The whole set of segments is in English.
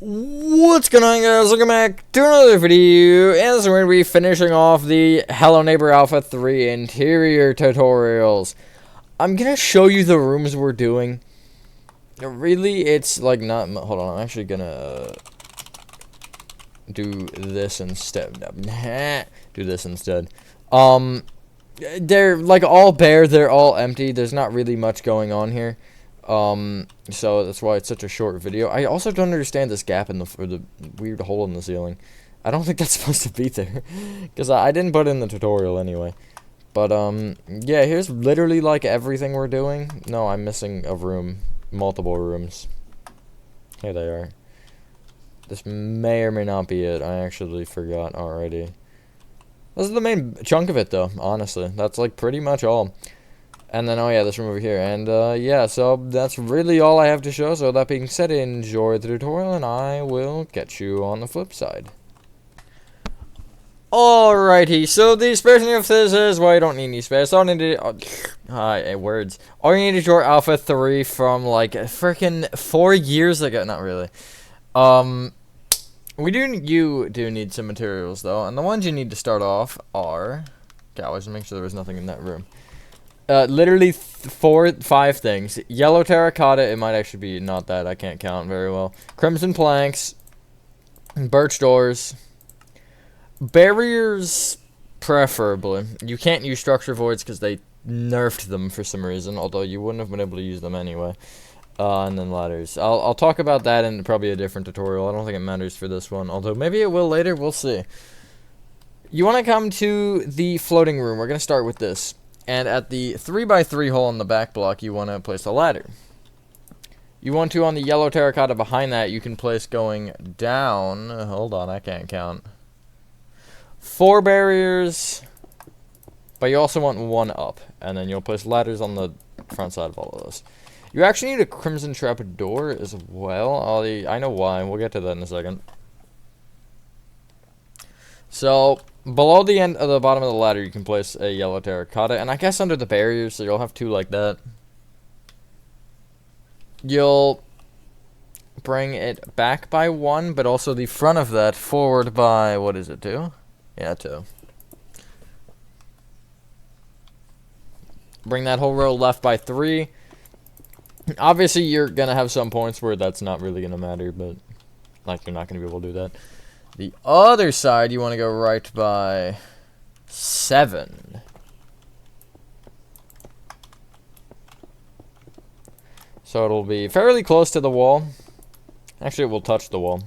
What's going on, guys? Welcome back to another video, and so we're going to be finishing off the Hello Neighbor Alpha 3 interior tutorials. I'm going to show you the rooms we're doing. Really, it's like not... Hold on, I'm actually going to do this instead. Do this instead. They're like all bare, they're all empty. There's not really much going on here. So that's why it's such a short video. I also don't understand this gap in the weird hole in the ceiling. I don't think that's supposed to be there, because I didn't put it in the tutorial anyway. But, yeah, here's literally, like, everything we're doing. No, I'm missing a room. Multiple rooms. Here they are. This may or may not be it. I actually forgot already. This is the main chunk of it, though, honestly. That's, like, pretty much all. And then, oh yeah, this room over here. And, yeah, so that's really all I have to show. So that being said, enjoy the tutorial, and I will catch you on the flip side. Alrighty, so the spacing of this is, well, you don't need any space. All you need to, words. All you need is your Alpha 3 from, like, freaking 4 years ago. Not really. You do need some materials, though. And the ones you need to start off are... Okay, I always make sure there was nothing in that room. Literally 5 things. Yellow terracotta, it might actually be not that, I can't count very well. Crimson planks, birch doors, barriers, preferably. You can't use structure voids because they nerfed them for some reason, although you wouldn't have been able to use them anyway. And then ladders. I'll talk about that in probably a different tutorial. I don't think it matters for this one, although maybe it will later, we'll see. You want to come to the floating room. We're going to start with this. And at the 3x3 hole in the back block, you want to place a ladder. You want to, on the yellow terracotta behind that, you can place going down. Hold on, I can't count. 4 barriers. But you also want 1 up. And then you'll place ladders on the front side of all of those. You actually need a crimson trap door as well. I know why. We'll get to that in a second. So... below the end of the bottom of the ladder, you can place a yellow terracotta, and I guess under the barriers, so you'll have 2 like that. You'll bring it back by 1, but also the front of that forward by, what is it, 2? Yeah, 2. Bring that whole row left by 3. Obviously, you're going to have some points where that's not really going to matter, but, like, you're not going to be able to do that. The other side, you want to go right by 7. So it'll be fairly close to the wall. Actually, it will touch the wall.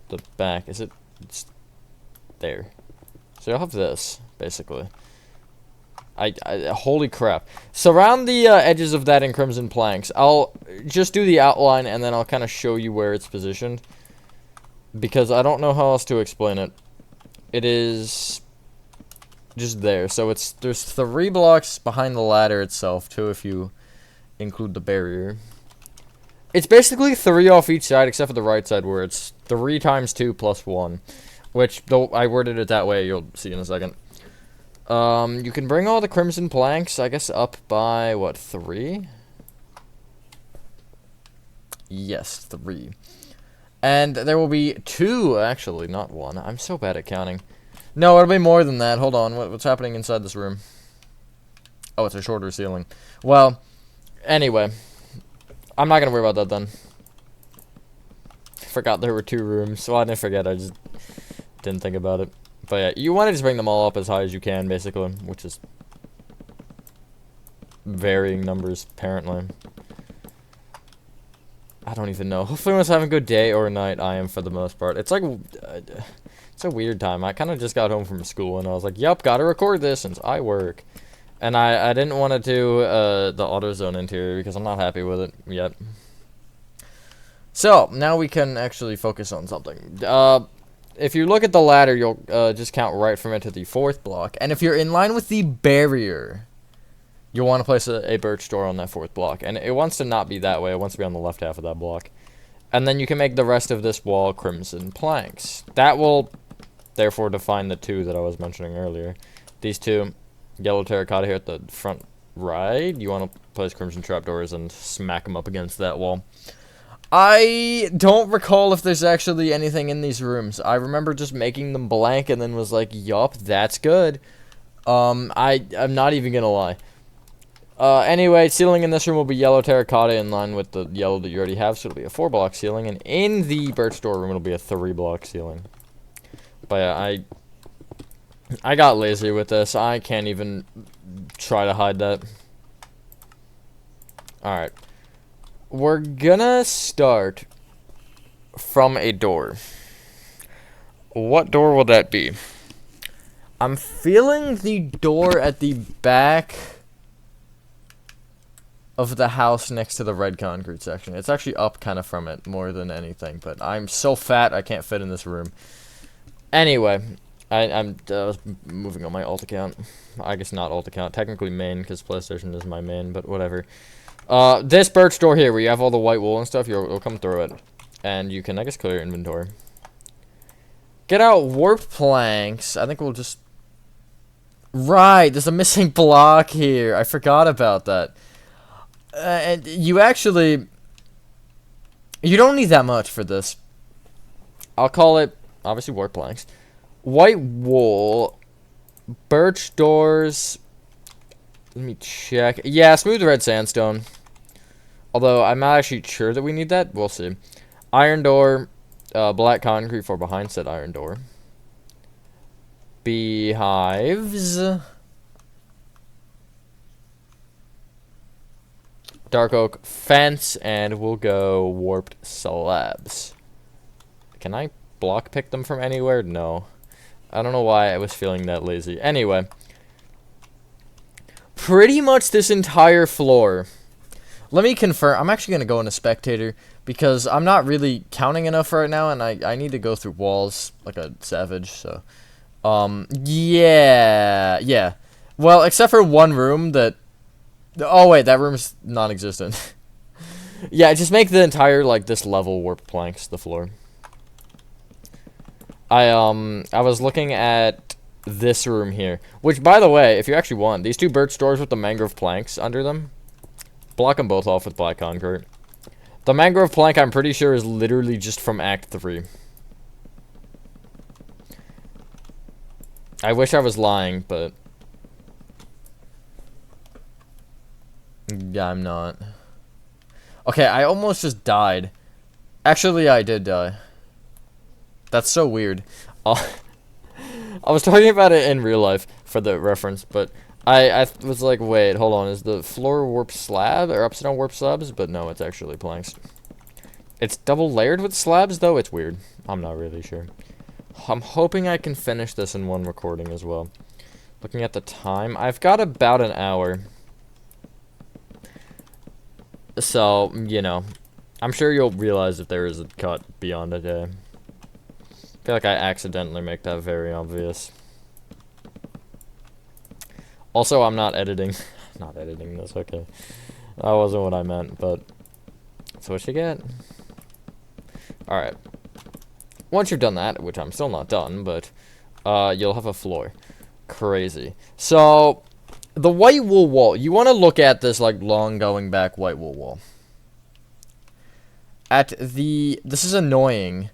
The back, it's there. So you'll have this, basically. Holy crap. Surround the edges of that in crimson planks. I'll just do the outline, and then I'll kind of show you where it's positioned. Because I don't know how else to explain it. It is just there. So there's 3 blocks behind the ladder itself, 2 if you include the barrier. It's basically 3 off each side, except for the right side where it's 3 times 2 plus 1. Which, though I worded it that way, you'll see in a second. You can bring all the crimson planks, I guess, up by, what, 3? Yes, 3. And there will be 2, actually, not 1. I'm so bad at counting. No, it'll be more than that. Hold on. What's happening inside this room? Oh, it's a shorter ceiling. Well, anyway. I'm not going to worry about that then. I forgot there were 2 rooms. So I didn't forget. I just didn't think about it. But yeah, you want to just bring them all up as high as you can, basically. Which is varying numbers, apparently. I don't even know. Hopefully everyone's having a good day or night. I am for the most part. It's like, it's a weird time. I kind of just got home from school and I was like, yep, gotta record this since I work. And I didn't want to do the AutoZone interior because I'm not happy with it yet. So, now we can actually focus on something. If you look at the ladder, you'll just count right from it to the 4th block. And if you're in line with the barrier... you'll want to place a birch door on that 4th block. And it wants to not be that way. It wants to be on the left half of that block. And then you can make the rest of this wall crimson planks. That will, therefore, define the 2 that I was mentioning earlier. These 2, yellow terracotta here at the front right. You want to place crimson trapdoors and smack them up against that wall. I don't recall if there's actually anything in these rooms. I remember just making them blank and then was like, yup, that's good. I'm not even gonna lie. Anyway, ceiling in this room will be yellow terracotta in line with the yellow that you already have, so it'll be a 4-block ceiling. And in the birch door room, it'll be a 3-block ceiling. But yeah, I got lazy with this. I can't even try to hide that. Alright. We're gonna start from a door. What door will that be? I'm feeling the door at the back of the house next to the red concrete section. It's actually up kind of from it more than anything, but I'm so fat I can't fit in this room. Anyway, I'm moving on my alt account. I guess not alt account, technically main, because PlayStation is my main, but whatever. This birch door here, where you have all the white wool and stuff, you'll come through it. And you can, I guess, clear your inventory. Get out warped planks. I think we'll just... Right, there's a missing block here. I forgot about that. And you actually... You don't need that much for this. I'll call it, obviously, warped planks. White wool. Birch doors... Let me check. Yeah, smooth red sandstone. Although, I'm not actually sure that we need that. We'll see. Iron door. Black concrete for behind said iron door. Beehives. Dark oak fence. And we'll go warped slabs. Can I block pick them from anywhere? No. I don't know why I was feeling that lazy. Anyway. Pretty much this entire floor. Let me confirm. I'm actually going to go into spectator because I'm not really counting enough right now, and I need to go through walls like a savage. So, yeah. Well, except for one room that... Oh, wait, that room's non-existent. Yeah, just make the entire, like, this level warped planks, the floor. I was looking at... this room here, which, by the way, if you actually want, these two birch doors with the mangrove planks under them, block them both off with black concrete. The mangrove plank, I'm pretty sure, is literally just from Act 3. I wish I was lying, but yeah, I'm not. Okay, I almost just died. Actually, I did die. That's so weird. I was talking about it in real life for the reference, but I was like, wait, hold on, is the floor warped slab or upside down warped slabs? But no, it's actually planks. It's double layered with slabs, though. It's weird. I'm not really sure. I'm hoping I can finish this in one recording as well. Looking at the time, I've got about an hour. So, you know, I'm sure you'll realize if there is a cut beyond a day. I feel like I accidentally make that very obvious. Also, I'm not editing. Not editing this, okay. That wasn't what I meant, but that's what you get. Alright. Once you've done that, which I'm still not done, but you'll have a floor. Crazy. So, the white wool wall. You want to look at this, like, long going back white wool wall. This is annoying,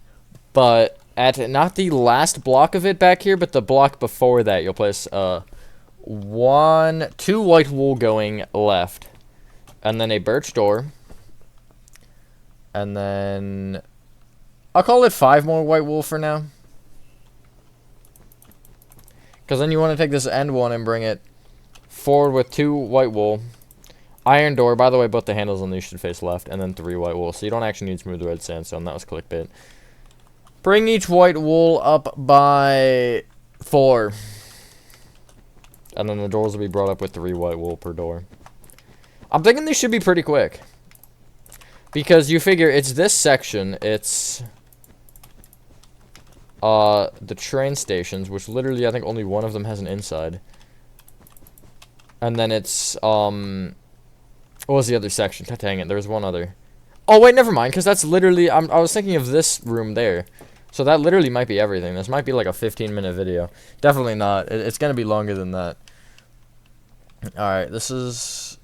but... At not the last block of it back here, but the block before that, you'll place 2 white wool going left, and then a birch door, and then I'll call it 5 more white wool for now, because then you want to take this end one and bring it forward with 2 white wool, iron door. By the way, both the handles on these should face left, and then 3 white wool. So you don't actually need smooth red sandstone. That was clickbait. Bring each white wool up by 4. And then the doors will be brought up with 3 white wool per door. I'm thinking these should be pretty quick. Because you figure it's this section, it's the train stations, which literally I think only one of them has an inside. And then it's what was the other section? God dang it, there was one other. Oh wait, never mind, because that's literally I was thinking of this room there. So that literally might be everything. This might be like a 15-minute video. Definitely not. It's going to be longer than that. Alright, this is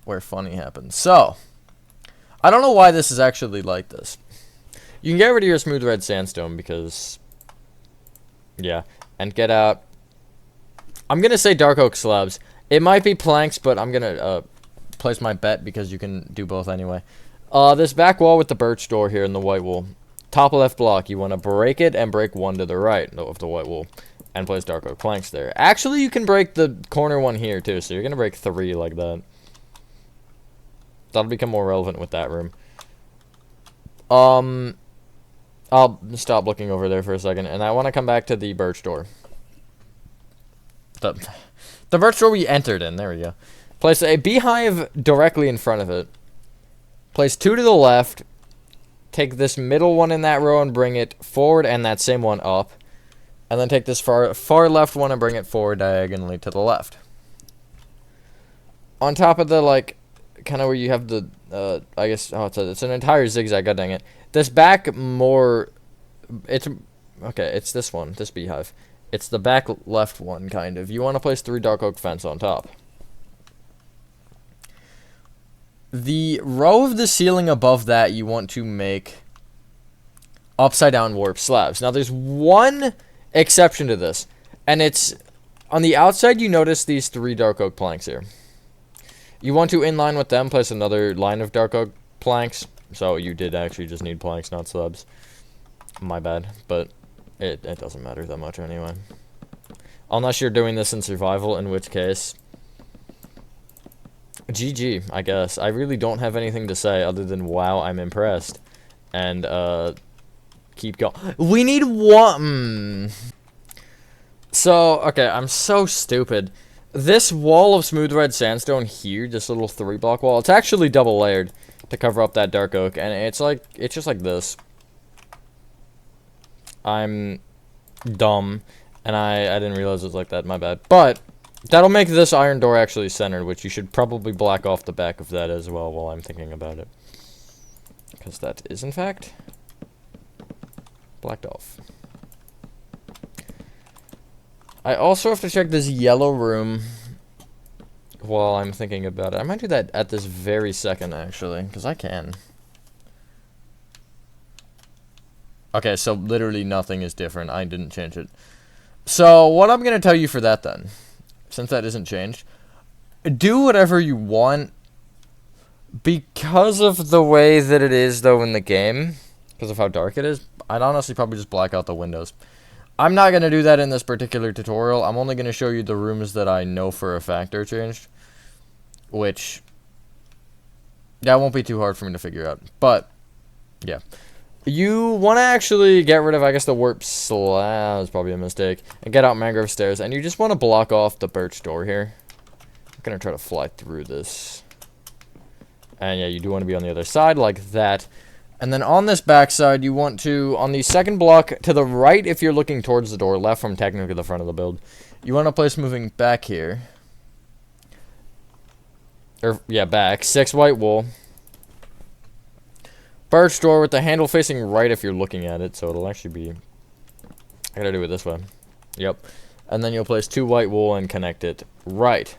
where funny happens. So, I don't know why this is actually like this. You can get rid of your smooth red sandstone because, yeah, and get out. I'm gonna say dark oak slabs. It might be planks, but I'm gonna place my bet because you can do both anyway. This back wall with the birch door here and the white wool. Top left block, you want to break it and break one to the right of the white wool. And place dark oak planks there. Actually, you can break the corner one here, too. So you're going to break 3 like that. That'll become more relevant with that room. I'll stop looking over there for a second. And I want to come back to the birch door. The birch door we entered in. There we go. Place a beehive directly in front of it. Place 2 to the left. Take this middle one in that row and bring it forward. And that same one up. And then take this far left one and bring it forward diagonally to the left. On top of the, like, kind of where you have the, I guess, oh, it's an entire zigzag, god dang it. This back more, okay, it's this one, this beehive. It's the back left one, kind of. You want to place 3 dark oak fence on top. The row of the ceiling above that you want to make upside down warp slabs. Now, there's one exception to this, and it's on the outside. You notice these 3 dark oak planks here. You want to inline with them place another line of dark oak planks. So you did actually just need planks, not slabs. My bad, but it doesn't matter that much anyway, unless you're doing this in survival, in which case GG, I guess. I really don't have anything to say other than wow, I'm impressed. And keep going. We need one. So, okay, I'm so stupid. This wall of smooth red sandstone here, this little 3-block wall, it's actually double layered to cover up that dark oak, and it's just like this. I'm dumb, and I didn't realize it was like that, my bad. But that'll make this iron door actually centered, which you should probably black off the back of that as well while I'm thinking about it. Because that is, in fact, blacked off. I also have to check this yellow room while I'm thinking about it. I might do that at this very second, actually, because I can. Okay, so literally nothing is different. I didn't change it. So what I'm going to tell you for that then, since that isn't changed, do whatever you want because of the way that it is, though, in the game, because of how dark it is. I'd honestly probably just black out the windows. I'm not going to do that in this particular tutorial. I'm only going to show you the rooms that I know for a fact are changed. Which, that won't be too hard for me to figure out. But, yeah. You want to actually get rid of, I guess, the warp slab is probably a mistake. And get out mangrove stairs. And you just want to block off the birch door here. I'm going to try to fly through this. And, yeah, you do want to be on the other side like that. And then on this back side, you want to, on the second block to the right if you're looking towards the door, left from technically the front of the build, you want to place moving back here. Or, yeah, back. 6 white wool. Birch door with the handle facing right if you're looking at it, so it'll actually be, I gotta do it this way. Yep. And then you'll place 2 white wool and connect it right.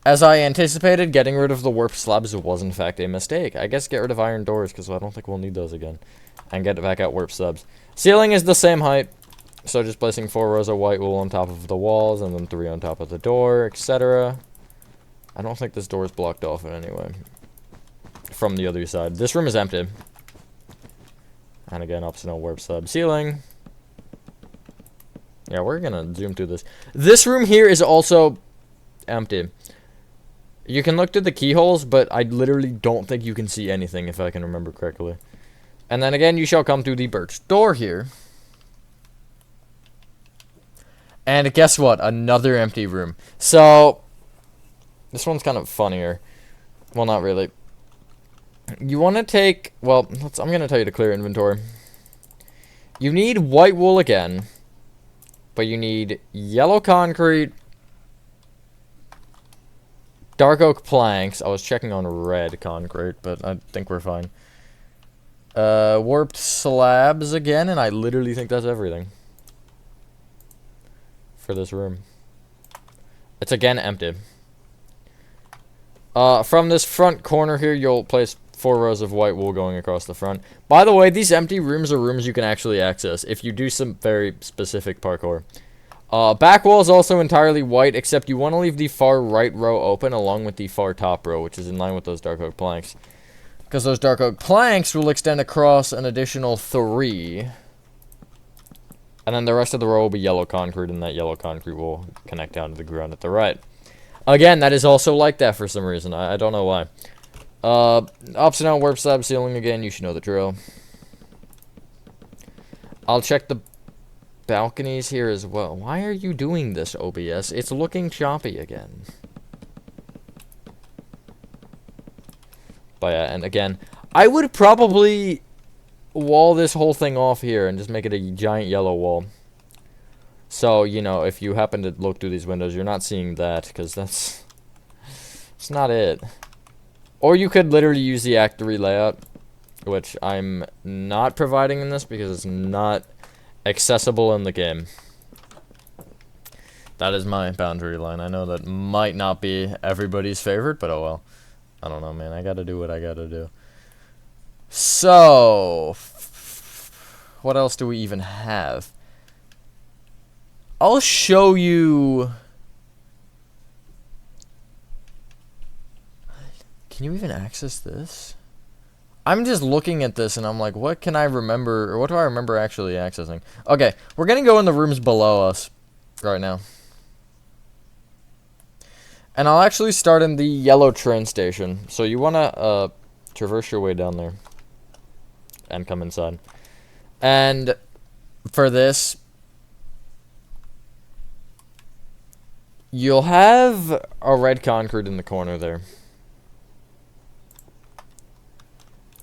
As I anticipated, getting rid of the warp slabs was in fact a mistake. I guess get rid of iron doors, because I don't think we'll need those again. And get back out warp slabs. Ceiling is the same height, so just placing 4 rows of white wool on top of the walls, and then 3 on top of the door, etc. I don't think this door is blocked off in any way from the other side. This room is empty. And again, optional warp slab ceiling. Yeah, we're gonna zoom through this. This room here is also empty. You can look through the keyholes, but I literally don't think you can see anything, if I can remember correctly. And then again, you shall come through the birch door here. And guess what? Another empty room. So, this one's kind of funnier. Well, not really. You want to take, well, I'm going to tell you to clear inventory. You need white wool again, but you need yellow concrete, dark oak planks. I was checking on red concrete, but I think we're fine. Warped slabs again, and I literally think that's everything for this room. It's again empty. From this front corner here, you'll place 4 rows of white wool going across the front. By the way, these empty rooms are rooms you can actually access if you do some very specific parkour. Back wall is also entirely white, except you want to leave the far right row open along with the far top row, which is in line with those dark oak planks. Because those dark oak planks will extend across an additional 3. And then the rest of the row will be yellow concrete, and that yellow concrete will connect down to the ground at the right. Again, that is also like that for some reason. I don't know why. Upside down warp slab ceiling again. You should know the drill. I'll check the balconies here as well. Why are you doing this, OBS? It's looking choppy again. But yeah, and again, I would probably wall this whole thing off here and just make it a giant yellow wall. So, you know, if you happen to look through these windows, you're not seeing that, because that's not it. Or you could literally use the Act 3 layout, which I'm not providing in this because it's not accessible in the game. That is my boundary line. I know that might not be everybody's favorite, but oh well. I don't know, man. I gotta do what I gotta do. So, what else do we even have? I'll show you. Can you even access this? I'm just looking at this and I'm like, what can I remember, or what do I remember actually accessing? Okay, we're gonna go in the rooms below us right now. And I'll actually start in the yellow train station. So you wanna traverse your way down there and come inside. And for this, you'll have a red concrete in the corner there.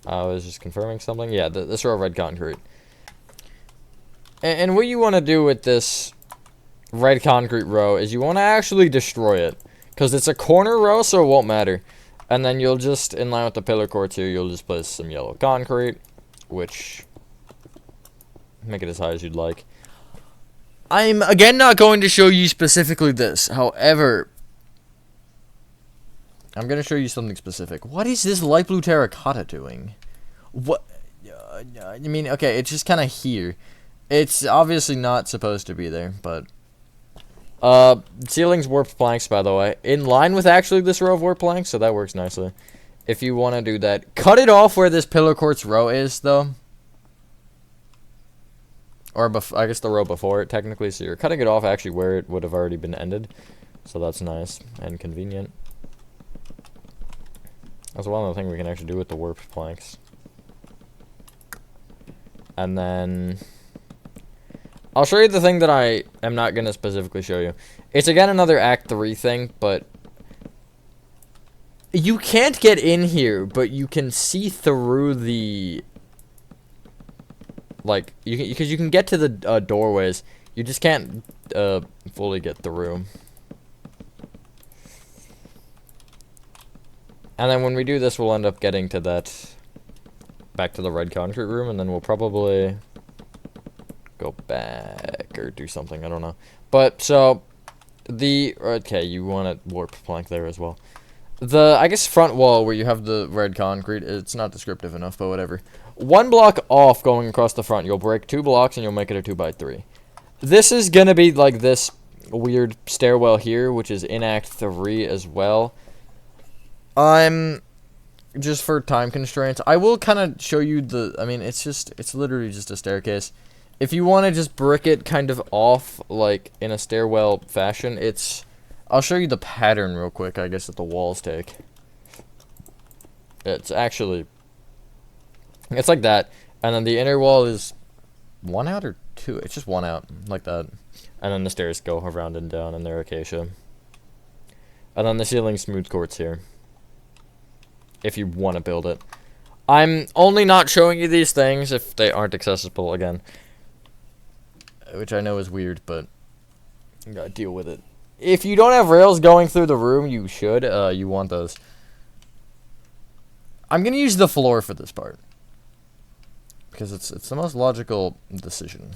I was just confirming something. Yeah, this row of red concrete. And what you want to do with this red concrete row is you want to actually destroy it. Because it's a corner row, so it won't matter. And then you'll just, in line with the pillar courts here, you'll just place some yellow concrete. Which, make it as high as you'd like. I'm, again, not going to show you specifically this. However, I'm going to show you something specific. What is this light blue terracotta doing? What? I mean, okay, it's just kind of here. It's obviously not supposed to be there, but... ceiling's warped planks, by the way. In line with actually this row of warped planks, so that works nicely. If you want to do that. Cut it off where this pillar quartz row is, though. Or, I guess the row before it, technically. So you're cutting it off actually where it would have already been ended. So that's nice and convenient. That's one other thing we can actually do with the warped planks. And then... I'll show you the thing that I am not going to specifically show you. It's again another Act 3 thing, but... You can't get in here, but you can see through the... Like, because you can get to the doorways. You just can't fully get through. And then when we do this, we'll end up getting to that... Back to the red concrete room, and then we'll probably... go back or do something, I don't know. But, so... Okay, you want a warp plank there as well. I guess front wall where you have the red concrete, it's not descriptive enough, but whatever. 1 block off going across the front, you'll break 2 blocks and you'll make it a 2x3. This is gonna be like this weird stairwell here, which is in Act 3 as well. Just for time constraints, I will kind of show you I mean, it's literally just a staircase. If you want to just brick it kind of off, like, in a stairwell fashion, I'll show you the pattern real quick, I guess, that the walls take. It's actually... It's like that, and then the inner wall is 1 out or 2? It's just 1 out, like that. And then the stairs go around and down, and they're acacia. And then the ceiling smooth quartz here. If you want to build it. I'm only not showing you these things if they aren't accessible again. Which I know is weird, but you gotta deal with it. If you don't have rails going through the room, you should. You want those. I'm gonna use the floor for this part. Because it's the most logical decision.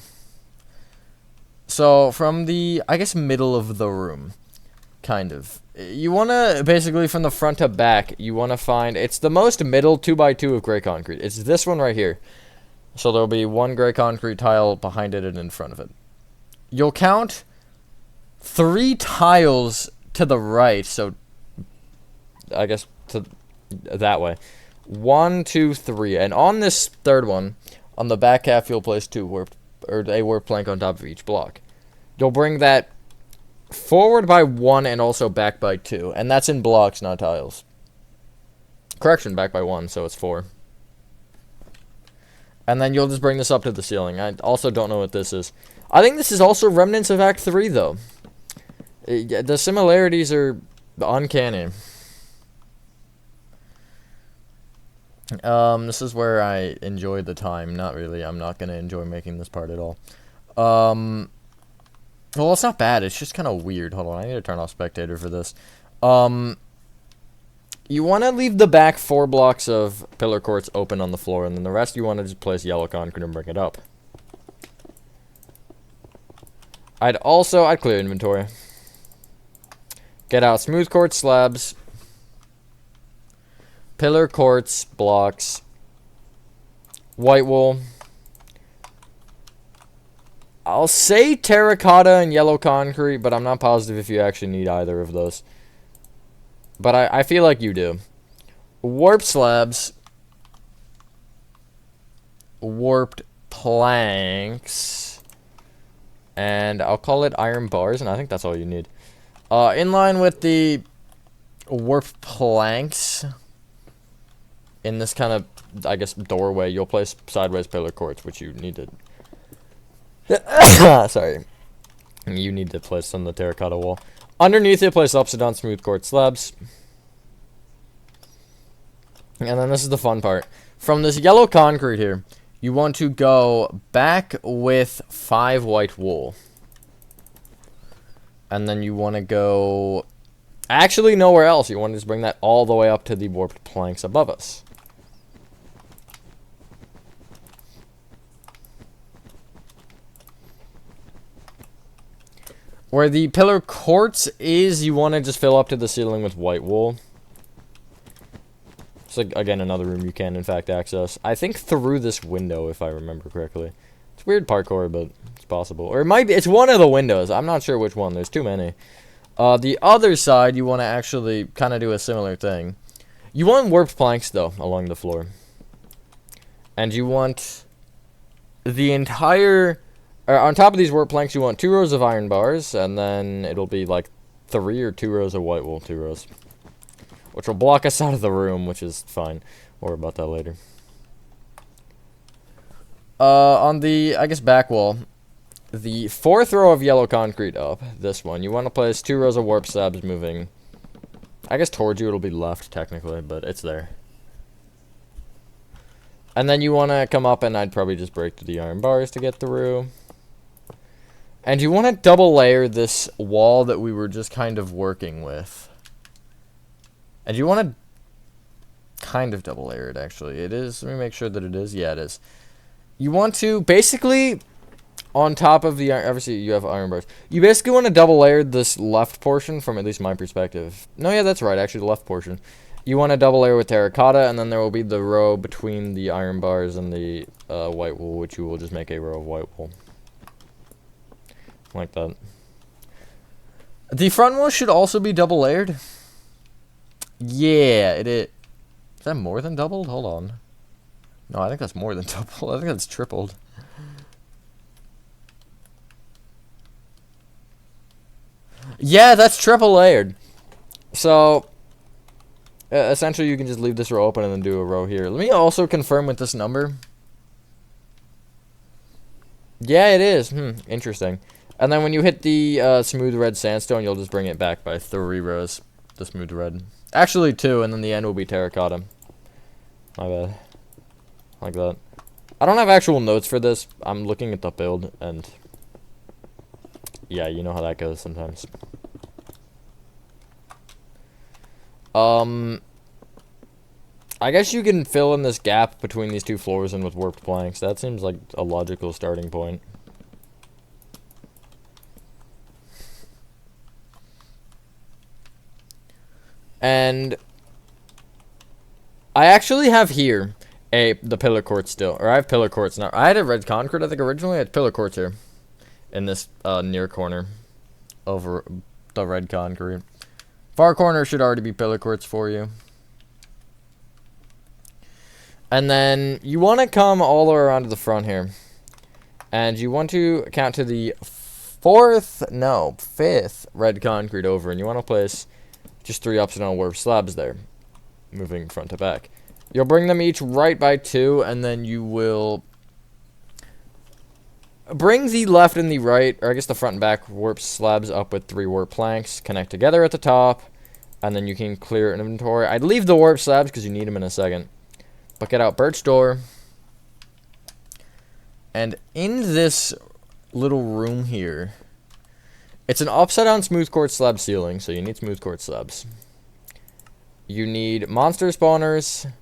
So, from the, I guess, middle of the room, kind of. You want to, basically, from the front to back, you want to find, it's the most middle 2x2 of gray concrete. It's this one right here. So there'll be one gray concrete tile behind it and in front of it. You'll count 3 tiles to the right, so I guess to that way. 1, 2, 3, and on this third one, on the back half, you'll place a warp plank on top of each block. You'll bring that forward by 1 and also back by 2, and that's in blocks, not tiles. Correction, back by 1, so it's 4. And then you'll just bring this up to the ceiling. I also don't know what this is. I think this is also remnants of Act 3, though. The similarities are uncanny. This is where I enjoy the time. Not really. I'm not going to enjoy making this part at all. Well, it's not bad. It's just kind of weird. Hold on. I need to turn off spectator for this. You want to leave the back 4 blocks of pillar courts open on the floor, and then the rest you want to just place yellow concrete and bring it up. I'd clear inventory. Get out smooth quartz slabs, pillar quartz blocks, white wool. I'll say terracotta and yellow concrete, but I'm not positive if you actually need either of those. But I feel like you do. Warp slabs, warped planks, and I'll call it iron bars, and I think that's all you need. In line with the warped planks, in this kind of, I guess, doorway, you'll place sideways pillar courts, which you need to... Sorry. You need to place on the terracotta wall. Underneath it, place upside-down smooth quartz slabs. And then this is the fun part. From this yellow concrete here, you want to go back with 5 white wool. And then you want to go... Actually, nowhere else. You want to just bring that all the way up to the warped planks above us. Where the pillar quartz is, you want to just fill up to the ceiling with white wool. So, again, another room you can, in fact, access. I think through this window, if I remember correctly. It's weird parkour, but it's possible. Or it might be, it's one of the windows. I'm not sure which one. There's too many. The other side, you want to actually kind of do a similar thing. You want warped planks, though, along the floor. And you want the entire... on top of these warp planks, you want 2 rows of iron bars, and then it'll be like 3 or 2 rows of white wool, 2 rows. Which will block us out of the room, which is fine. We'll worry about that later. On the, I guess, back wall, the 4th row of yellow concrete up, this one, you want to place 2 rows of warp slabs moving, I guess towards you, it'll be left, technically, but it's there. And then you want to come up, and I'd probably just break through the iron bars to get through. And you want to double layer this wall that we were just kind of working with. And you want to kind of double layer it, actually. It is. Let me make sure that it is. Yeah, it is. You want to basically, on top of the, obviously you have iron bars. You basically want to double layer this left portion from at least my perspective. No, yeah, that's right. Actually, the left portion. You want to double layer with terracotta, and then there will be the row between the iron bars and the white wool, which you will just make a row of white wool. Like that. The front wall should also be double layered. Yeah, it is. Is that more than doubled? Hold on. No, I think that's more than doubled. I think that's tripled. Yeah, that's triple layered. So, essentially you can just leave this row open and then do a row here. Let me also confirm with this number. Yeah, it is. Interesting. And then when you hit the smooth red sandstone, you'll just bring it back by 3 rows. The smooth red. Actually 2, and then the end will be terracotta. My bad. Like that. I don't have actual notes for this. I'm looking at the build, and... yeah, you know how that goes sometimes. I guess you can fill in this gap between these 2 floors and with warped planks. That seems like a logical starting point. And I actually have here the pillar quartz still. Or I have pillar quartz now. I had a red concrete, I think, originally. I had pillar quartz here. In this near corner. Over the red concrete. Far corner should already be pillar quartz for you. And then you want to come all the way around to the front here. And you want to count to the fifth red concrete over. And you want to place just 3 upside down warp slabs there. Moving front to back. You'll bring them each right by 2. And then you will bring the left and the right, or I guess the front and back warp slabs up with 3 warp planks. Connect together at the top. And then you can clear an inventory. I'd leave the warp slabs because you need them in a second. But get out birch door. And in this little room here, it's an upside down smooth quartz slab ceiling, so you need smooth quartz slabs. You need monster spawners,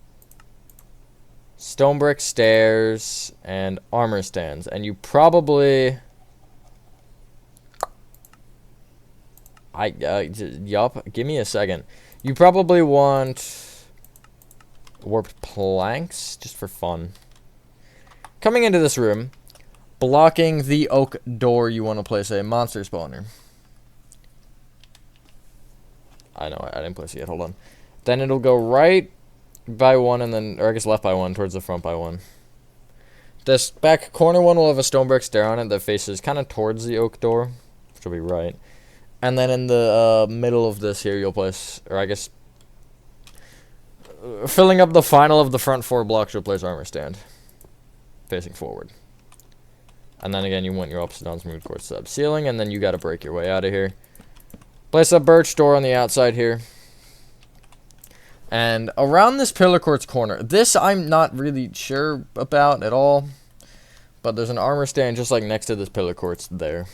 stone brick stairs, and armor stands. And you probably... yup, give me a second. You probably want warped planks, just for fun. Coming into this room, blocking the oak door, you want to place a monster spawner. I know, I didn't place it yet, hold on. Then it'll go right by 1 and then, or I guess left by 1, towards the front by 1. This back corner one will have a stone brick stair on it that faces kind of towards the oak door, which will be right. And then in the middle of this here, you'll place, or I guess, filling up the final of the front 4 blocks, you'll place armor stand. Facing forward. And then again, you want your upside down smooth quartz slab ceiling, and then you gotta break your way out of here. Place a birch door on the outside here. And around this pillar quartz corner, this I'm not really sure about at all. But there's an armor stand just like next to this pillar quartz there.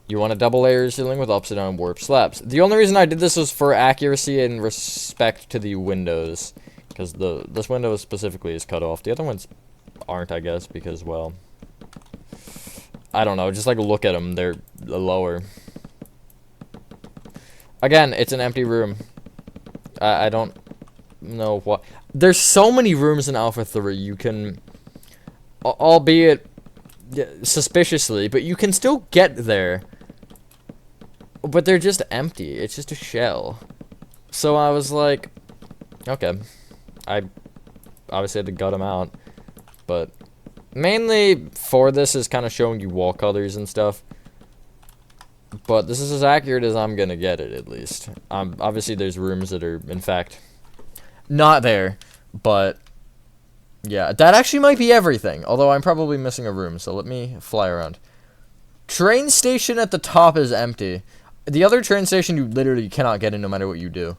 You want a double layer ceiling with upside down warp slabs. The only reason I did this was for accuracy and respect to the windows. Because this window specifically is cut off. The other ones aren't, I guess, because, well, I don't know. Just, like, look at them. They're lower. Again, it's an empty room. I don't know what. There's so many rooms in Alpha 3. You can, albeit suspiciously, but you can still get there. But they're just empty. It's just a shell. So I was like, okay. I obviously had to gut them out. But mainly for this is kind of showing you wall colors and stuff. But this is as accurate as I'm going to get it, at least. Obviously, there's rooms that are, in fact, not there. But, yeah, that actually might be everything. Although I'm probably missing a room, so let me fly around. Train station at the top is empty. The other train station you literally cannot get in no matter what you do.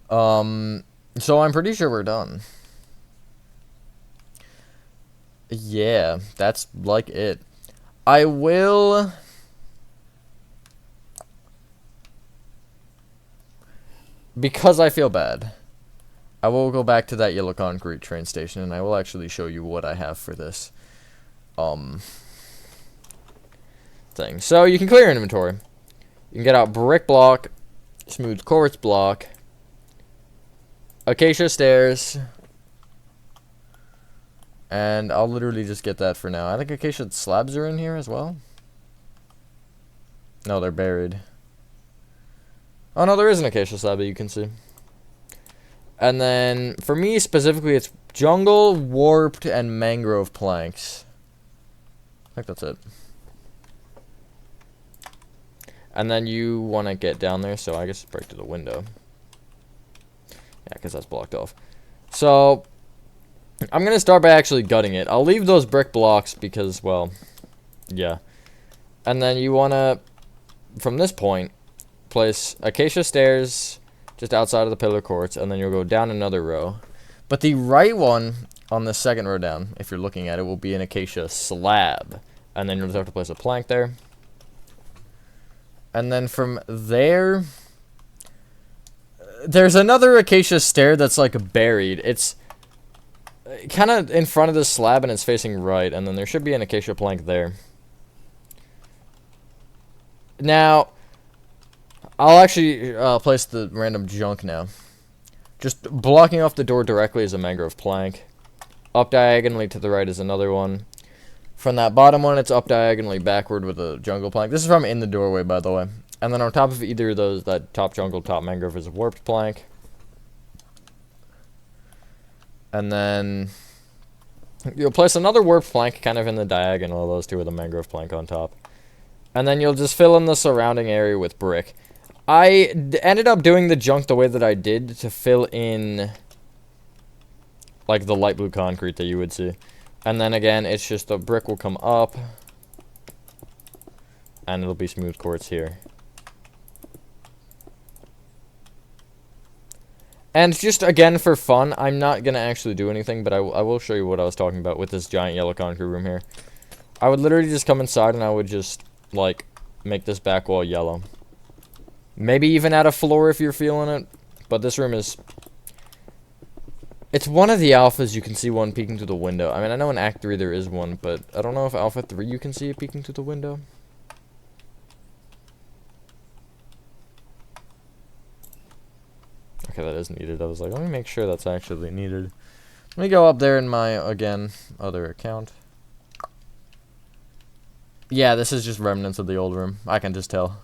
So I'm pretty sure we're done. Yeah, that's like it. I will... Because I feel bad, I will go back to that yellow concrete train station, and I will actually show you what I have for this thing. So you can clear your inventory. You can get out brick block, smooth quartz block, acacia stairs, and I'll literally just get that for now. I think acacia slabs are in here as well. No, they're buried. Oh no, there is an acacia slab that you can see. And then, for me specifically, it's jungle, warped, and mangrove planks. I think that's it. And then you want to get down there, so I guess break to the window. Yeah, because that's blocked off. So, I'm going to start by actually gutting it. I'll leave those brick blocks because, well, yeah. And then you want to, from this point, place acacia stairs just outside of the pillar quartz, and then you'll go down another row. But the right one on the second row down, if you're looking at it, will be an acacia slab. And then you'll just have to place a plank there. And then from there, there's another acacia stair that's like buried. It's kind of in front of the slab and it's facing right. And then there should be an acacia plank there. Now, I'll actually place the random junk now. Just blocking off the door directly is a mangrove plank. Up diagonally to the right is another one. From that bottom one, it's up diagonally backward with a jungle plank. This is from in the doorway, by the way. And then on top of either of those, that top jungle, top mangrove is a warped plank. And then you'll place another warped plank kind of in the diagonal of those two with a mangrove plank on top. And then you'll just fill in the surrounding area with brick. I ended up doing the junk the way that I did to fill in like the light blue concrete that you would see. And then again, it's just the brick will come up and it'll be smooth quartz here. And just again for fun, I'm not going to actually do anything, but I will show you what I was talking about with this giant yellow concrete room here. I would literally just come inside and I would just like make this back wall yellow. Maybe even add a floor if you're feeling it. But this room is... It's one of the alphas you can see one peeking through the window. I mean, I know in Act 3 there is one, but I don't know if Alpha 3 you can see it peeking through the window. Okay, that is needed. I was like, let me make sure that's actually needed. Let me go up there in my, again, other account. Yeah, this is just remnants of the old room. I can just tell.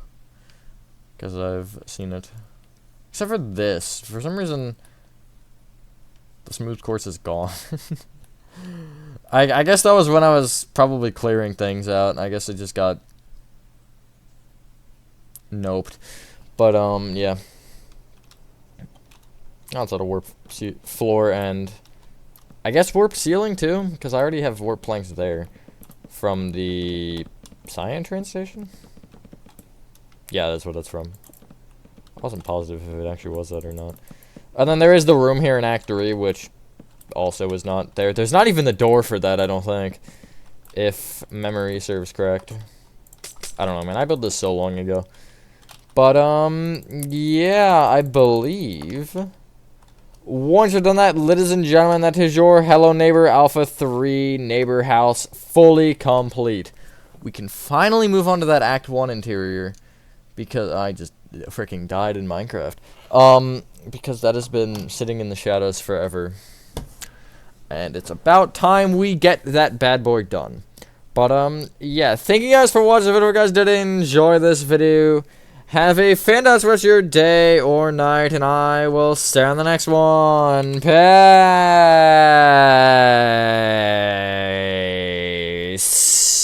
Because I've seen it. Except for this. For some reason, the smooth quartz is gone. I guess that was when I was probably clearing things out. I guess it just got noped. But, yeah. Outside of warp floor and I guess warp ceiling too, because I already have warp planks there from the Cyan train station. Yeah, that's what that's from. I wasn't positive if it actually was that or not. And then there is the room here in Act 3, which also is not there. There's not even the door for that, I don't think, if memory serves correct. I don't know, man. I built this so long ago. But, yeah, I believe... Once you've done that, ladies and gentlemen, that is your Hello Neighbor Alpha 3 neighbor house fully complete. We can finally move on to that Act 1 interior, because I just freaking died in Minecraft. Because that has been sitting in the shadows forever. And it's about time we get that bad boy done. But, yeah, thank you guys for watching the video. If you guys did enjoy this video, have a fantastic rest of your day or night, and I will see you on the next one. Peace.